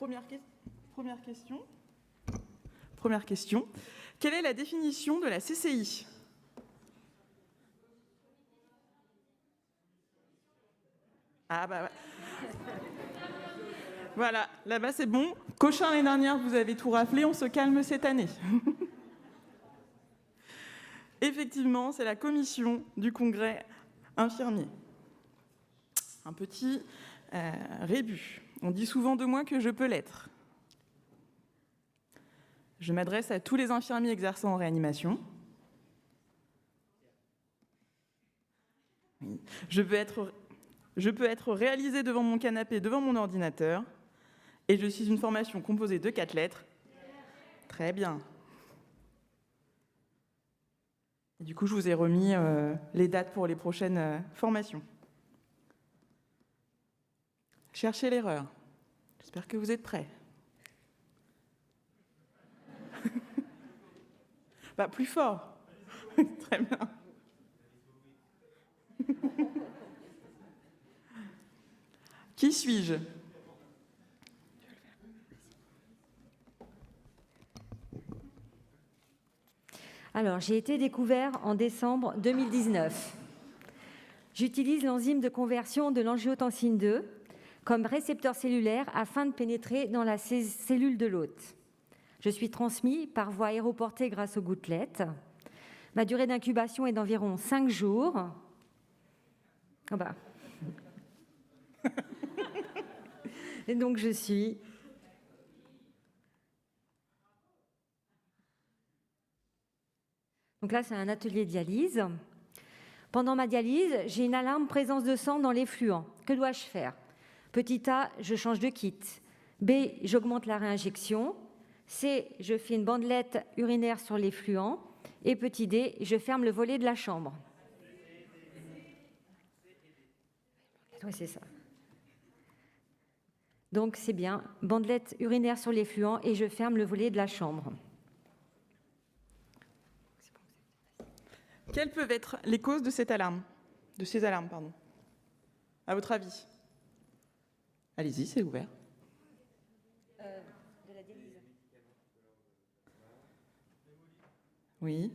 première question. Quelle est la définition de la CCI ? Ah bah ouais. Voilà, là-bas c'est bon. Cochin l'année dernière, vous avez tout raflé, on se calme cette année. Effectivement, c'est la commission du congrès infirmier. Un petit rébut. On dit souvent de moi que je peux l'être. Je m'adresse à tous les infirmiers exerçant en réanimation. Je peux être réalisé devant mon canapé, devant mon ordinateur. Et je suis une formation composée de 4 lettres. Très bien. Et du coup, je vous ai remis les dates pour les prochaines formations. Cherchez l'erreur. J'espère que vous êtes prêts. Bah, plus fort. Très bien. Qui suis-je ? Alors, j'ai été découvert en décembre 2019. J'utilise l'enzyme de conversion de l'angiotensine 2 comme récepteur cellulaire afin de pénétrer dans la cellule de l'hôte. Je suis transmis par voie aéroportée grâce aux gouttelettes. Ma durée d'incubation est d'environ 5 jours. Ah bah. Et donc, je suis... Donc là, c'est un atelier dialyse. Pendant ma dialyse, j'ai une alarme présence de sang dans l'effluent. Que dois-je faire ? Petit A, je change de kit. B, j'augmente la réinjection. C, je fais une bandelette urinaire sur l'effluent. Et petit D, je ferme le volet de la chambre. Oui, c'est ça. Donc, c'est bien, bandelette urinaire sur l'effluent et je ferme le volet de la chambre. Quelles peuvent être les causes de ces alarmes, à votre avis ? Allez-y, c'est ouvert. De la dialyse. Oui.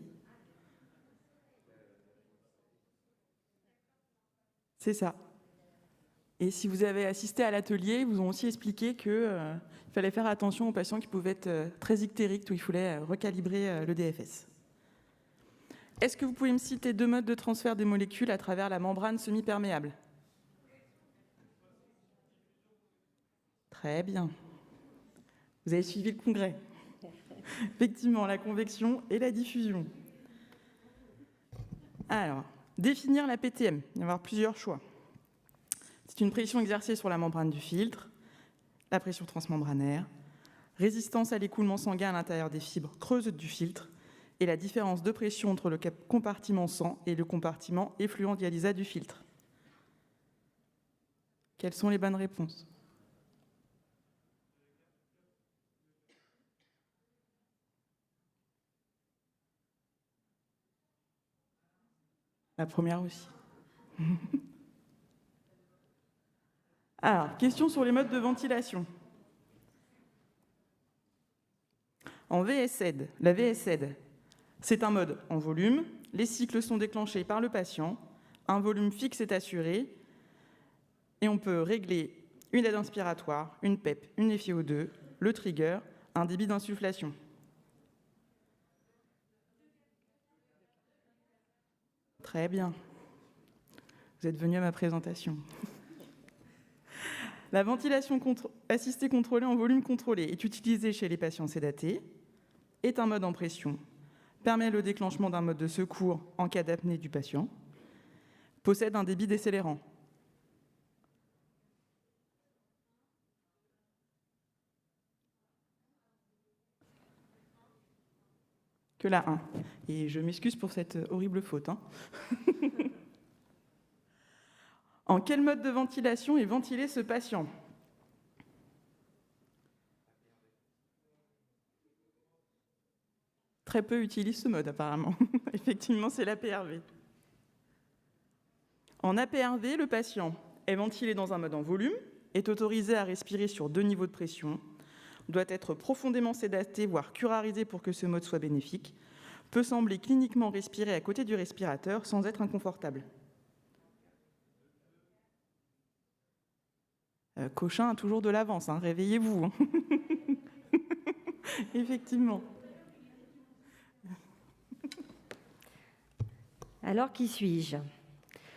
C'est ça. Et si vous avez assisté à l'atelier, ils vous ont aussi expliqué qu'il fallait faire attention aux patients qui pouvaient être très ictériques, où il fallait recalibrer le DFS. Est-ce que vous pouvez me citer 2 modes de transfert des molécules à travers la membrane semi-perméable ? Très bien. Vous avez suivi le congrès. Effectivement, la convection et la diffusion. Alors, définir la PTM. Il va y avoir plusieurs choix. C'est une pression exercée sur la membrane du filtre, la pression transmembranaire, résistance à l'écoulement sanguin à l'intérieur des fibres creuses du filtre et la différence de pression entre le compartiment sang et le compartiment effluent dialysat du filtre. Quelles sont les bonnes réponses ? La première aussi. Alors, question sur les modes de ventilation. En VSZ, la VSZ, c'est un mode en volume. Les cycles sont déclenchés par le patient. Un volume fixe est assuré. Et on peut régler une aide inspiratoire, une PEP, une FiO2, le trigger, un débit d'insufflation. Très bien. Vous êtes venu à ma présentation. La ventilation assistée contrôlée en volume contrôlé est utilisée chez les patients sédatés, est un mode en pression, permet le déclenchement d'un mode de secours en cas d'apnée du patient, possède un débit décélérant. Que la 1. Et je m'excuse pour cette horrible faute. En quel mode de ventilation est ventilé ce patient ? Très peu utilisent ce mode apparemment. Effectivement, c'est l'APRV. En APRV, le patient est ventilé dans un mode en volume, est autorisé à respirer sur 2 niveaux de pression, doit être profondément sédaté, voire curarisé pour que ce mode soit bénéfique, peut sembler cliniquement respirer à côté du respirateur sans être inconfortable. Cochin a toujours de l'avance, hein, réveillez-vous. Hein. Effectivement. Alors, qui suis-je ?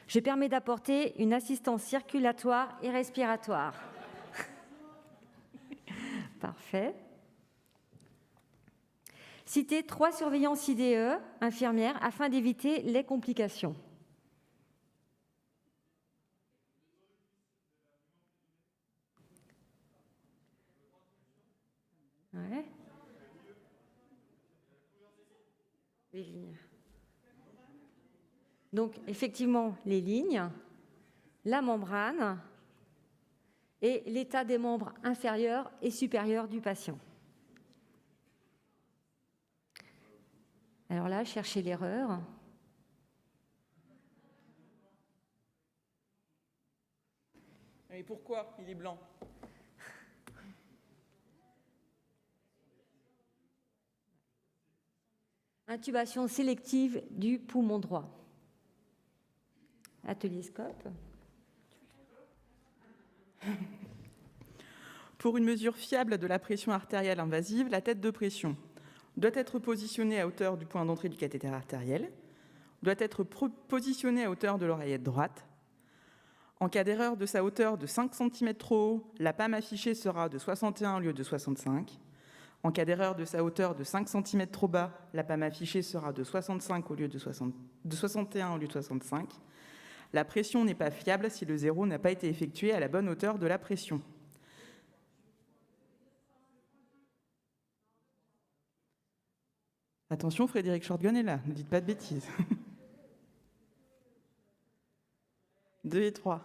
Je permets d'apporter une assistance circulatoire et respiratoire. Parfait. Citez 3 surveillances IDE, infirmières, afin d'éviter les complications. Ouais. Les lignes. Donc, effectivement, les lignes, la membrane et l'état des membres inférieurs et supérieurs du patient. Alors là, cherchez l'erreur. Et pourquoi il est blanc ? Intubation sélective du poumon droit. Atelier scope. Pour une mesure fiable de la pression artérielle invasive, la tête de pression doit être positionnée à hauteur du point d'entrée du cathéter artériel, doit être positionnée à hauteur de l'oreillette droite. En cas d'erreur de sa hauteur de 5 cm trop haut, la PAM affichée sera de 61 au lieu de 65. En cas d'erreur de sa hauteur de 5 cm trop bas, la PAM affichée sera de 65 au lieu de 61 au lieu de 65. La pression n'est pas fiable si le zéro n'a pas été effectué à la bonne hauteur de la pression. Attention, Frédéric Shortgun est là, ne dites pas de bêtises. 2 et 3.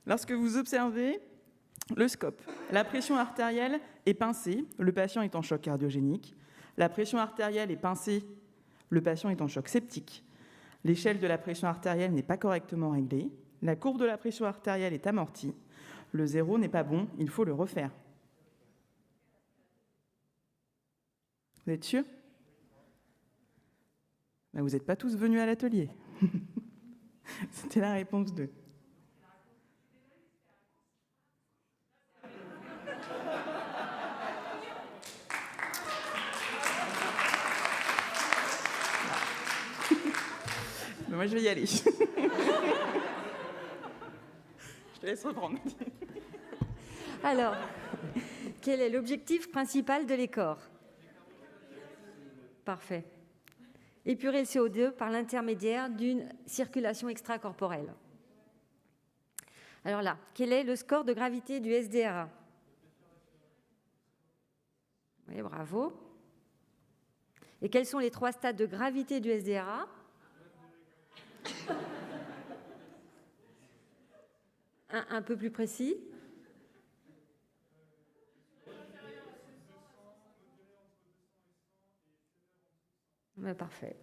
Lorsque vous observez le scope, la pression artérielle est pincée, le patient est en choc cardiogénique. La pression artérielle est pincée, le patient est en choc septique. L'échelle de la pression artérielle n'est pas correctement réglée. La courbe de la pression artérielle est amortie. Le zéro n'est pas bon, il faut le refaire. Vous êtes sûr ? Ben, vous n'êtes pas tous venus à l'atelier. C'était la réponse 2. Ben, moi, je vais y aller. Je te laisse reprendre. Alors, quel est l'objectif principal de l'ECOR ? Parfait. Épurer le CO2 par l'intermédiaire d'une circulation extracorporelle. Alors là, quel est le score de gravité du SDRA ? Oui, bravo. Et quels sont les 3 stades de gravité du SDRA ? Un peu plus précis. Ouais, parfait.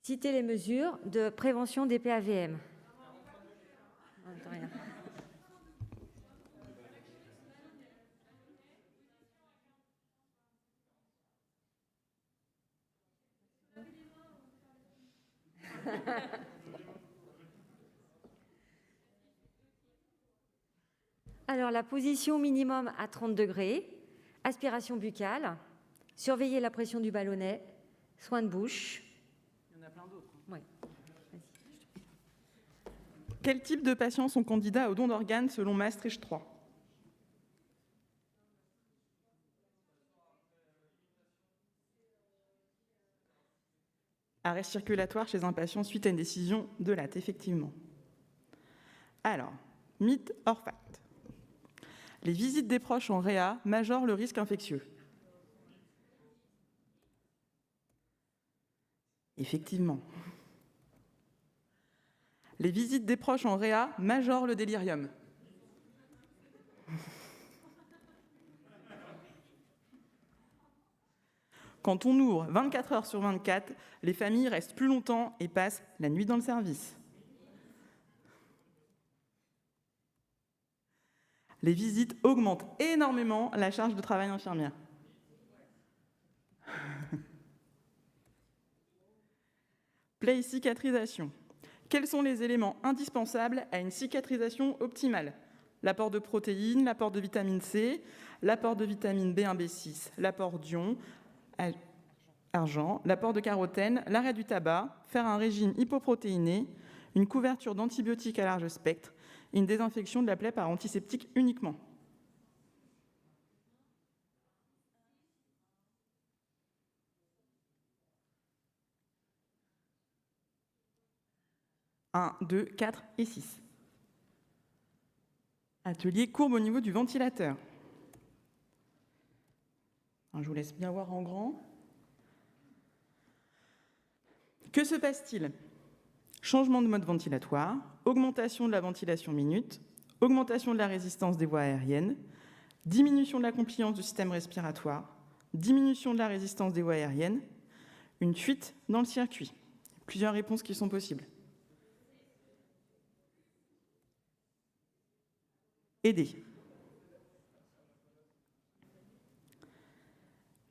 Citez les mesures de prévention des PAVM. Non, de rien. Alors, la position minimum à 30 degrés, aspiration buccale, surveiller la pression du ballonnet, soin de bouche. Il y en a plein d'autres. Oui. Quels types de patients sont candidats au don d'organes selon Maastricht 3 ? Arrêt circulatoire chez un patient suite à une décision de l'AT, effectivement. Alors, mythe hors fact. Les visites des proches en réa majorent le risque infectieux. Effectivement. Les visites des proches en réa majorent le délirium. Quand on ouvre 24 heures sur 24, les familles restent plus longtemps et passent la nuit dans le service. Les visites augmentent énormément la charge de travail infirmière. Play cicatrisation. Quels sont les éléments indispensables à une cicatrisation optimale? L'apport de protéines, l'apport de vitamine C, l'apport de vitamine B1, B6, l'apport d'ion, argent, l'apport de carotène, l'arrêt du tabac, faire un régime hypoprotéiné, une couverture d'antibiotiques à large spectre et une désinfection de la plaie par antiseptique uniquement. Un, 2, 4 et 6. Atelier courbe au niveau du ventilateur. Alors, je vous laisse bien voir en grand. Que se passe-t-il? Changement de mode ventilatoire, augmentation de la ventilation minute, augmentation de la résistance des voies aériennes, diminution de la compliance du système respiratoire, diminution de la résistance des voies aériennes, une fuite dans le circuit. Plusieurs réponses qui sont possibles. Aider.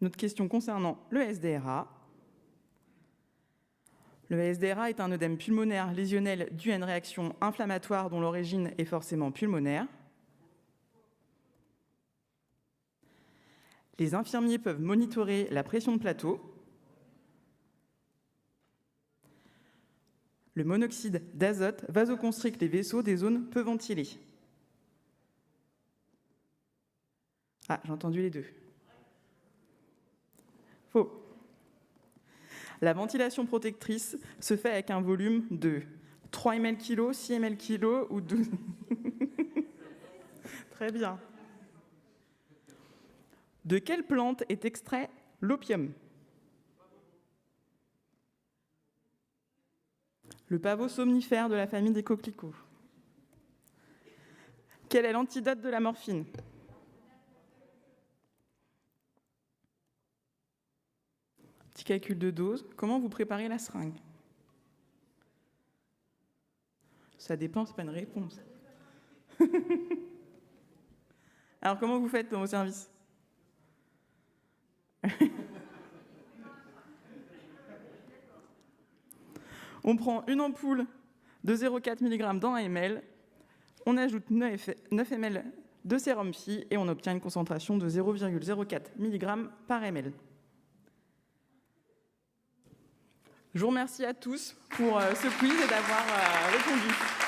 Notre question concernant le SDRA. Le SDRA est un œdème pulmonaire lésionnel dû à une réaction inflammatoire dont l'origine est forcément pulmonaire. Les infirmiers peuvent monitorer la pression de plateau. Le monoxyde d'azote vasoconstricte les vaisseaux des zones peu ventilées. Ah, j'ai entendu les deux. Faux. La ventilation protectrice se fait avec un volume de 3 ml kg, 6 ml kg ou 12. Très bien. De quelle plante est extrait l'opium? Le pavot somnifère de la famille des coquelicots. Quel est l'antidote de la morphine? Petit calcul de dose. Comment vous préparez la seringue? Ça dépend, c'est pas une réponse. Alors, comment vous faites dans vos services? On prend une ampoule de 0,4 mg dans 1 ml, on ajoute 9 ml de sérum phi et on obtient une concentration de 0,04 mg par ml. Je vous remercie à tous pour ce quiz et d'avoir répondu.